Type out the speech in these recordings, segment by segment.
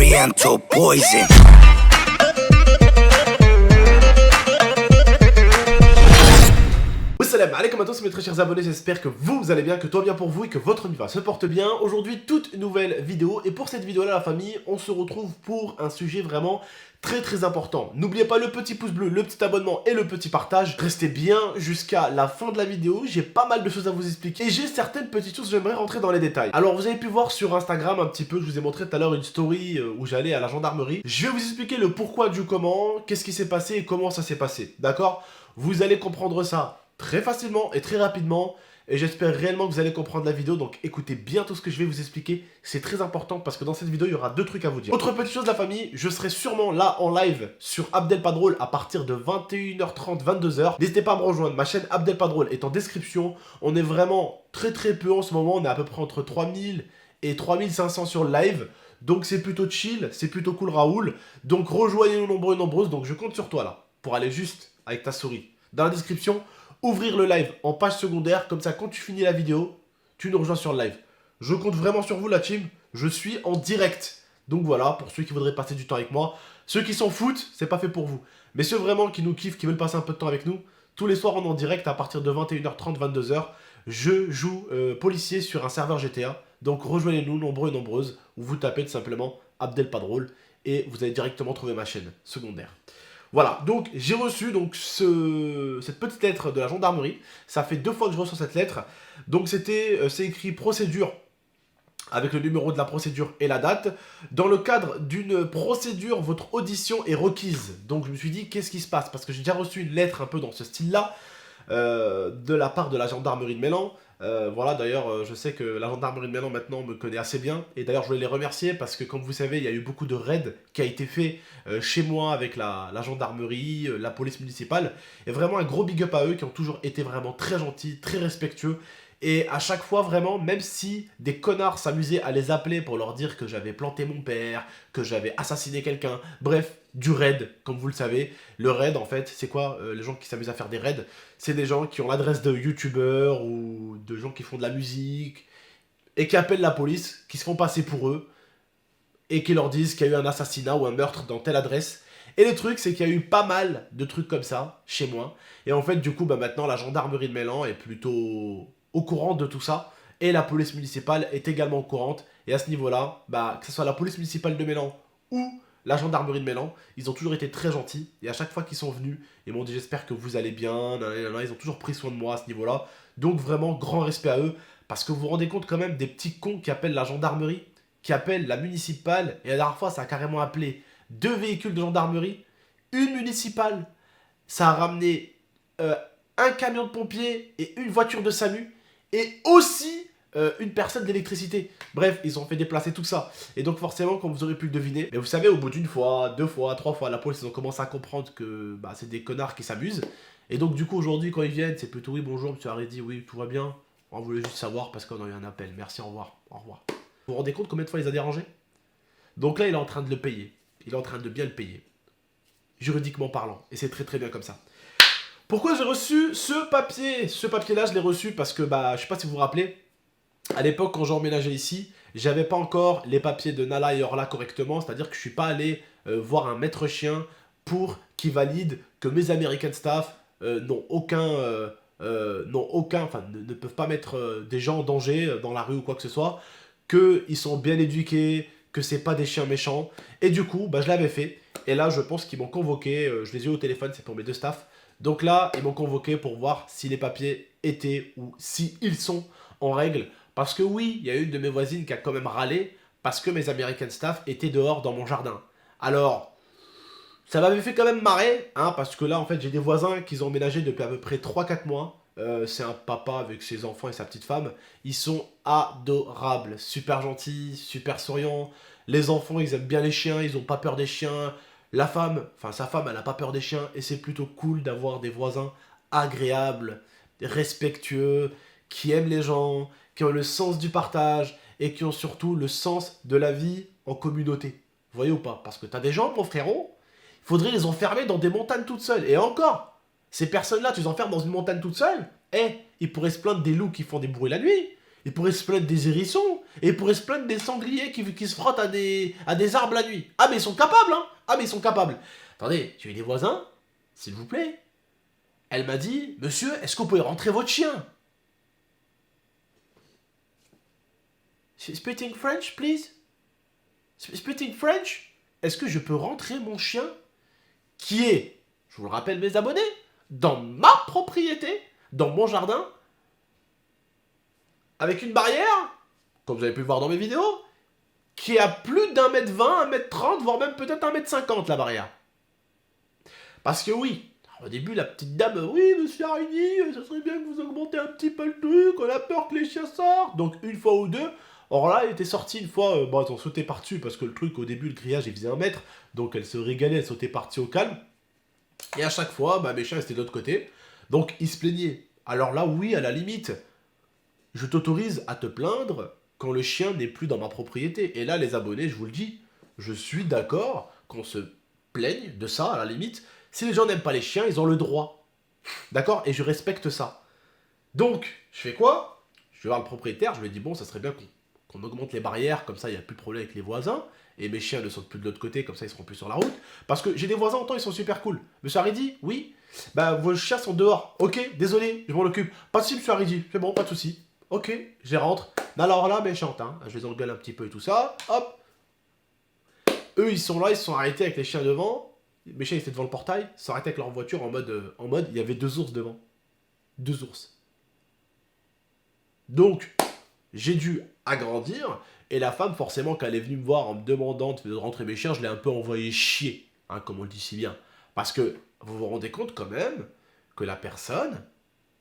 Oriental poison. Salam alaikum à tous mes très chers abonnés, j'espère que vous allez bien, que tout va bien pour vous et que votre vie se porte bien. Aujourd'hui, toute nouvelle vidéo, et pour cette vidéo-là, la famille, on se retrouve pour un sujet vraiment très important. N'oubliez pas le petit pouce bleu, le petit abonnement et le petit partage. Restez bien jusqu'à la fin de la vidéo, j'ai pas mal de choses à vous expliquer et j'ai certaines petites choses, j'aimerais rentrer dans les détails. Alors vous avez pu voir sur Instagram un petit peu, je vous ai montré tout à l'heure une story où j'allais à la gendarmerie. Je vais vous expliquer le pourquoi du comment, qu'est-ce qui s'est passé et comment ça s'est passé, d'accord? Vous allez comprendre ça très facilement et très rapidement, et j'espère réellement que vous allez comprendre la vidéo, donc écoutez bien tout ce que je vais vous expliquer, c'est très important parce que dans cette vidéo il y aura deux trucs à vous dire. Autre petite chose la famille, je serai sûrement là en live sur Abdelpadrol à partir de 21h30, 22h, n'hésitez pas à me rejoindre, ma chaîne Abdelpadrol est en description, on est vraiment très peu en ce moment, on est à peu près entre 3000 et 3500 sur le live, donc c'est plutôt chill, c'est plutôt cool Raoul, donc rejoignez-nous nombreux et nombreuses, donc je compte sur toi là, pour aller juste avec ta souris dans la description, ouvrir le live en page secondaire, comme ça quand tu finis la vidéo, tu nous rejoins sur le live. Je compte vraiment sur vous la team, je suis en direct. Donc voilà, pour ceux qui voudraient passer du temps avec moi, ceux qui s'en foutent, c'est pas fait pour vous. Mais ceux vraiment qui nous kiffent, qui veulent passer un peu de temps avec nous, tous les soirs on est en direct à partir de 21h30, 22h. Je joue policier sur un serveur GTA, donc rejoignez-nous nombreux et nombreuses, où vous tapez tout simplement Abdelpadrol et vous allez directement trouver ma chaîne secondaire. Voilà, donc j'ai reçu donc cette petite lettre de la gendarmerie. Ça fait 2 fois que je reçois cette lettre. Donc c'est écrit procédure avec le numéro de la procédure et la date. Dans le cadre d'une procédure, votre audition est requise. Donc je me suis dit, qu'est-ce qui se passe? Parce que j'ai déjà reçu une lettre un peu dans ce style-là de la part de la gendarmerie de Mélan. Voilà, d'ailleurs, je sais que la gendarmerie de Mélan maintenant me connaît assez bien. Et d'ailleurs, je voulais les remercier parce que, comme vous savez, il y a eu beaucoup de raids qui a été fait chez moi avec la gendarmerie, la police municipale. Et vraiment un gros big up à eux qui ont toujours été vraiment très gentils, très respectueux. Et à chaque fois, vraiment, même si des connards s'amusaient à les appeler pour leur dire que j'avais planté mon père, que j'avais assassiné quelqu'un, bref, du raid, comme vous le savez. Le raid, en fait, c'est quoi les gens qui s'amusent à faire des raids? C'est des gens qui ont l'adresse de youtubeurs ou de gens qui font de la musique et qui appellent la police, qui se font passer pour eux et qui leur disent qu'il y a eu un assassinat ou un meurtre dans telle adresse. Et le truc, c'est qu'il y a eu pas mal de trucs comme ça chez moi. Et en fait, du coup, maintenant, la gendarmerie de Mélan est plutôt au courant de tout ça, et la police municipale est également au courant, et à ce niveau-là, que ce soit la police municipale de Mélan ou la gendarmerie de Mélan, ils ont toujours été très gentils, et à chaque fois qu'ils sont venus, ils m'ont dit j'espère que vous allez bien, nanana, ils ont toujours pris soin de moi à ce niveau-là, donc vraiment grand respect à eux, parce que vous vous rendez compte quand même des petits cons qui appellent la gendarmerie, qui appellent la municipale, et la dernière fois ça a carrément appelé 2 véhicules de gendarmerie, une municipale, ça a ramené un camion de pompiers et une voiture de SAMU, et aussi une personne d'électricité. Bref, ils ont fait déplacer tout ça. Et donc forcément, comme vous aurez pu le deviner, mais vous savez, au bout d'une fois, 2 fois, 3 fois, la police, ils ont commencé à comprendre que c'est des connards qui s'amusent. Et donc du coup, aujourd'hui, quand ils viennent, c'est plutôt oui, bonjour, monsieur Haredi, oui, tout va bien. On voulait juste savoir parce qu'on a eu un appel. Merci, au revoir. Au revoir. Vous vous rendez compte combien de fois il les a dérangés? Donc là, il est en train de le payer. Il est en train de bien le payer. Juridiquement parlant. Et c'est très bien comme ça. Pourquoi j'ai reçu ce papier? Ce papier-là, je l'ai reçu parce que, je sais pas si vous vous rappelez, à l'époque, quand j'ai emménagé ici, j'avais pas encore les papiers de Nala et Orla correctement, c'est-à-dire que je suis pas allé voir un maître chien pour qu'il valide que mes American staff n'ont aucun, enfin, ne peuvent pas mettre des gens en danger dans la rue ou quoi que ce soit, qu'ils sont bien éduqués, que c'est pas des chiens méchants, et du coup, je l'avais fait, et là, je pense qu'ils m'ont convoqué, je les ai eu au téléphone, c'est pour mes 2 staffs. Donc là, ils m'ont convoqué pour voir si les papiers étaient ou si ils sont en règle. Parce que oui, il y a une de mes voisines qui a quand même râlé parce que mes American staff étaient dehors dans mon jardin. Alors, ça m'avait fait quand même marrer, parce que là, en fait, j'ai des voisins qui ont emménagé depuis à peu près 3-4 mois. C'est un papa avec ses enfants et sa petite femme. Ils sont adorables, super gentils, super souriants. Les enfants, ils aiment bien les chiens, ils n'ont pas peur des chiens. La femme, sa femme, elle n'a pas peur des chiens et c'est plutôt cool d'avoir des voisins agréables, respectueux, qui aiment les gens, qui ont le sens du partage et qui ont surtout le sens de la vie en communauté. Vous voyez ou pas? Parce que t'as des gens, mon frérot, il faudrait les enfermer dans des montagnes toutes seules. Et encore, ces personnes-là, tu les enfermes dans une montagne toute seule, ils pourraient se plaindre des loups qui font des bruits la nuit. Il pourrait se plaindre des hérissons. Et il pourrait se plaindre des sangliers qui se frottent à des arbres la nuit. Ah mais ils sont capables, hein. Ah mais ils sont capables. Attendez, tu as des voisins, s'il vous plaît. Elle m'a dit, monsieur, est-ce que vous pouvez rentrer votre chien? Speaking French, please? Speaking French? Est-ce que je peux rentrer mon chien qui est, je vous le rappelle mes abonnés, dans ma propriété, dans mon jardin, avec une barrière, comme vous avez pu le voir dans mes vidéos, qui est à plus d'1m20, 1m30, voire même peut-être 1m50 la barrière. Parce que oui, au début la petite dame, oui monsieur Haridi, ça serait bien que vous augmentez un petit peu le truc, on a peur que les chiens sortent. Donc une fois ou deux, or là elle était sortie une fois, bon elles ont sauté par-dessus parce que le truc au début le grillage il faisait 1 mètre, donc elle se régalait, elle sautait par-dessus au calme. Et à chaque fois, bah, mes chiens étaient de l'autre côté, donc ils se plaignaient. Alors là oui, à la limite, je t'autorise à te plaindre quand le chien n'est plus dans ma propriété. Et là les abonnés, je vous le dis, je suis d'accord qu'on se plaigne de ça à la limite. Si les gens n'aiment pas les chiens, ils ont le droit. D'accord? Et je respecte ça. Donc, je fais quoi? Je vais voir le propriétaire, je lui dis bon, ça serait bien qu'on augmente les barrières, comme ça il n'y a plus de problème avec les voisins, et mes chiens ne sautent plus de l'autre côté, comme ça ils seront plus sur la route. Parce que j'ai des voisins, en temps ils sont super cool. Monsieur Haridi, oui? Bah, vos chiens sont dehors. Ok, désolé, je m'en occupe. Pas de soucis, monsieur Haridi, c'est bon, pas de soucis. Ok, je les rentre. Alors là, méchante, hein. Je les engueule un petit peu et tout ça. Hop. Eux, ils sont là, ils se sont arrêtés avec les chiens devant. Mes chiens, ils étaient devant le portail. Ils se sont arrêtés avec leur voiture en mode, il y avait 2 ours devant. 2 ours. Donc, j'ai dû agrandir. Et la femme, forcément, quand elle est venue me voir en me demandant de rentrer mes chiens, je l'ai un peu envoyé chier. Hein, comme on le dit si bien. Parce que, vous vous rendez compte quand même que la personne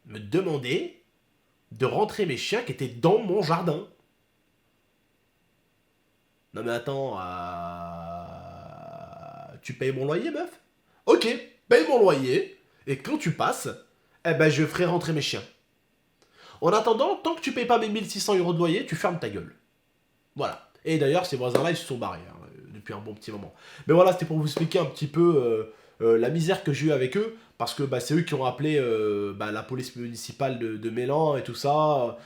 me demandait de rentrer mes chiens qui étaient dans mon jardin. Non mais attends, tu payes mon loyer, meuf? Ok, paye mon loyer, et quand tu passes, eh ben je ferai rentrer mes chiens. En attendant, tant que tu payes pas mes 1600 € de loyer, tu fermes ta gueule. Voilà. Et d'ailleurs, ces voisins-là, ils se sont barrés, hein, depuis un bon petit moment. Mais voilà, c'était pour vous expliquer un petit peu la misère que j'ai eue avec eux, parce que bah, c'est eux qui ont appelé la police municipale de Mélan et tout ça.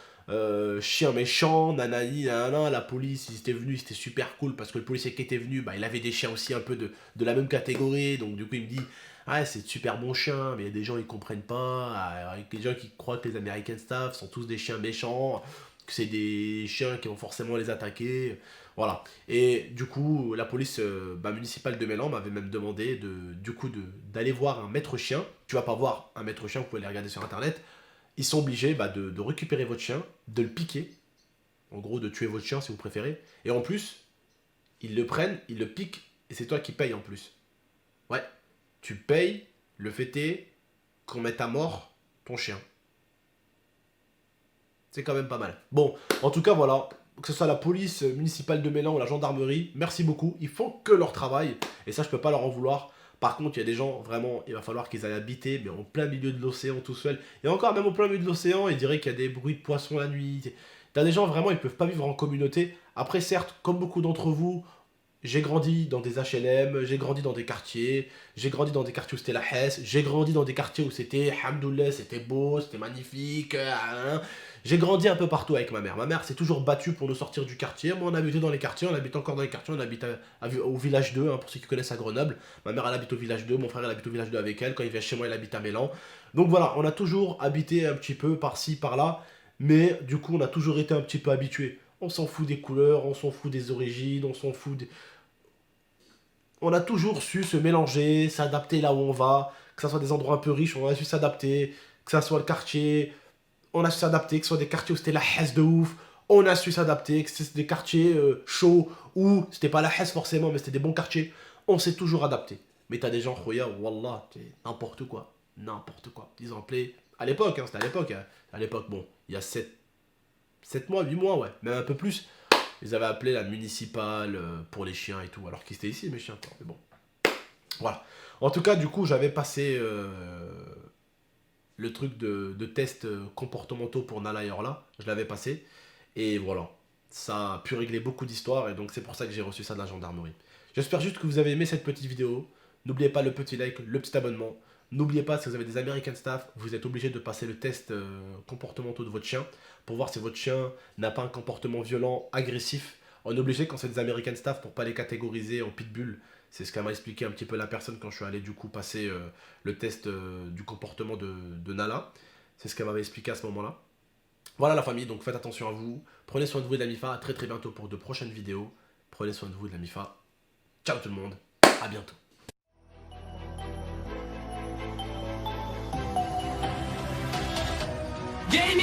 Chien méchant, nanani, nanana, la police, ils étaient venus, c'était super cool, parce que le policier qui était venu, bah, il avait des chiens aussi un peu de la même catégorie, donc du coup il me dit, ah c'est de super bons chiens, mais il y a des gens ils comprennent pas, avec des gens qui croient que les American Staff sont tous des chiens méchants, que c'est des chiens qui vont forcément les attaquer, voilà. Et du coup, la police municipale de Mélan m'avait même demandé d'aller voir un maître chien. Tu vas pas voir un maître chien, vous pouvez les regarder sur internet. Ils sont obligés de récupérer votre chien, de le piquer, en gros de tuer votre chien si vous préférez, et en plus, ils le prennent, ils le piquent, et c'est toi qui payes en plus. Ouais, tu payes, le fait est qu'on mette à mort ton chien. C'est quand même pas mal. Bon, en tout cas voilà, que ce soit la police municipale de Mélan ou la gendarmerie, merci beaucoup, ils font que leur travail, et ça je peux pas leur en vouloir. Par contre, il y a des gens, vraiment, il va falloir qu'ils aillent habiter, mais en plein milieu de l'océan tout seul. Et encore, même au plein milieu de l'océan, ils diraient qu'il y a des bruits de poissons la nuit. T'as des gens, vraiment, ils peuvent pas vivre en communauté. Après, certes, comme beaucoup d'entre vous, j'ai grandi dans des HLM, j'ai grandi dans des quartiers, j'ai grandi dans des quartiers où c'était la Hesse, j'ai grandi dans des quartiers où c'était, hamdoulilah, c'était beau, c'était magnifique, J'ai grandi un peu partout avec ma mère. Ma mère s'est toujours battue pour nous sortir du quartier. Moi, on habitait dans les quartiers, on habite encore dans les quartiers, on habite au village 2, hein, pour ceux qui connaissent à Grenoble. Ma mère, elle habite au village 2, mon frère, elle habite au village 2 avec elle. Quand il vient chez moi, il habite à Mélan. Donc voilà, on a toujours habité un petit peu par-ci, par-là. Mais du coup, on a toujours été un petit peu habitués. On s'en fout des couleurs, on s'en fout des origines, on s'en fout des... On a toujours su se mélanger, s'adapter là où on va. Que ce soit des endroits un peu riches, on a su s'adapter. Que ce soit le quartier... On a su s'adapter, que ce soit des quartiers où c'était la Hesse de ouf, on a su s'adapter, que c'était des quartiers chauds, où c'était pas la Hesse forcément, mais c'était des bons quartiers, on s'est toujours adapté. Mais t'as des gens, Khoya, wallah, n'importe quoi, n'importe quoi. Ils ont appelé, à l'époque, hein, c'était à l'époque, bon, il y a 7 mois, 8 mois, ouais, même un peu plus, ils avaient appelé la municipale pour les chiens et tout, alors qu'ils étaient ici, mes chiens, quoi, mais bon. Voilà. En tout cas, du coup, j'avais passé... le truc de tests comportementaux pour Nala et Orla, je l'avais passé, et voilà, ça a pu régler beaucoup d'histoires, et donc c'est pour ça que j'ai reçu ça de la gendarmerie. J'espère juste que vous avez aimé cette petite vidéo, n'oubliez pas le petit like, le petit abonnement, N'oubliez pas, si vous avez des American Staff, vous êtes obligé de passer le test comportementaux de votre chien pour voir si votre chien n'a pas un comportement violent, agressif. On est obligé quand c'est des American Staff pour pas les catégoriser en pitbull. C'est ce qu'elle m'a expliqué un petit peu la personne quand je suis allé du coup passer le test du comportement de Nala. C'est ce qu'elle m'avait expliqué à ce moment-là. Voilà la famille, donc faites attention à vous. Prenez soin de vous et de la MIFA. À très très bientôt pour de prochaines vidéos. Prenez soin de vous et de la MIFA. Ciao tout le monde. À bientôt. Gaming